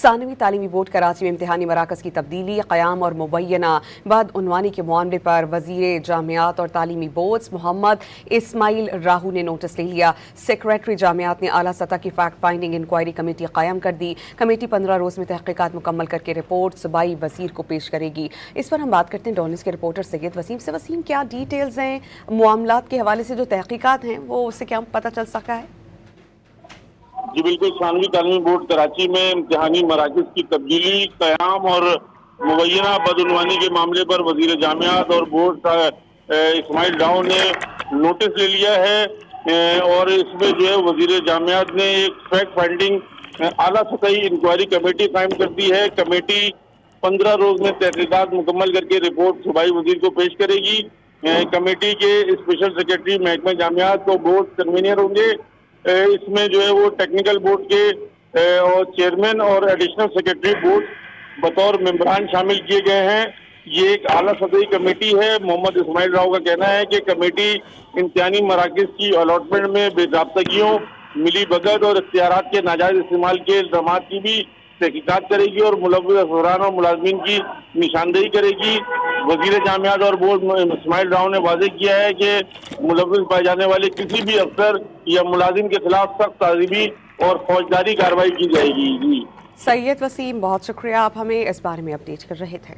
ثانوی تعلیمی بورڈ کراچی میں امتحانی مراکز کی تبدیلی، قیام اور مبینہ بدعنوانی کے معاملے پر وزیر جامعات اور تعلیمی بورڈز محمد اسماعیل راہو نے نوٹس لے لیا۔ سیکریٹری جامعات نے اعلیٰ سطح کی فیکٹ فائنڈنگ انکوائری کمیٹی قائم کر دی۔ کمیٹی 15 روز میں تحقیقات مکمل کر کے رپورٹ صوبائی وزیر کو پیش کرے گی۔ اس پر ہم بات کرتے ہیں ڈونلز کے رپورٹر سید وسیم سے۔ وسیم، کیا ڈیٹیلز ہیں معاملات کے حوالے سے؟ جو تحقیقات ہیں وہ اس سے کیا پتہ چل سکا ہے؟ جی بالکل، ثانوی تعلیمی بورڈ کراچی میں امتحانی مراکز کی تبدیلی، قیام اور مبینہ بدعنوانی کے معاملے پر وزیر جامعات اور بورڈ اسماعیل راہو نے نوٹس لے لیا ہے اور اس میں جو ہے وزیر جامعات نے ایک فیکٹ فائنڈنگ اعلیٰ سطحی انکوائری کمیٹی قائم کر دی ہے۔ کمیٹی 15 روز میں تحقیقات مکمل کر کے رپورٹ صوبائی وزیر کو پیش کرے گی۔ کمیٹی کے اسپیشل سیکرٹری محکمہ جامعات کو بورڈ کنوینر ہوں گے۔ اس میں جو ہے وہ ٹیکنیکل بورڈ کے اور چیئرمین اور ایڈیشنل سیکرٹری بورڈ بطور ممبران شامل کیے گئے ہیں۔ یہ ایک اعلیٰ سطحی کمیٹی ہے۔ محمد اسماعیل راہو کا کہنا ہے کہ کمیٹی امتحانی مراکز کی الاٹمنٹ میں بے ضابطگیوں، ملی بھگت اور اختیارات کے ناجائز استعمال کے الزامات کی بھی تحقیقات کرے گی اور ملوث افسران اور ملازمین کی نشاندہی کرے گی۔ وزیر جامعات اور بورڈ اسماعیل راہو نے واضح کیا ہے کہ ملوث پائے جانے والے کسی بھی افسر یا ملازم کے خلاف سخت تعزیری اور فوجداری کارروائی کی جائے گی۔ سید وسیم، بہت شکریہ، آپ ہمیں اس بارے میں اپڈیٹ کر رہے تھے۔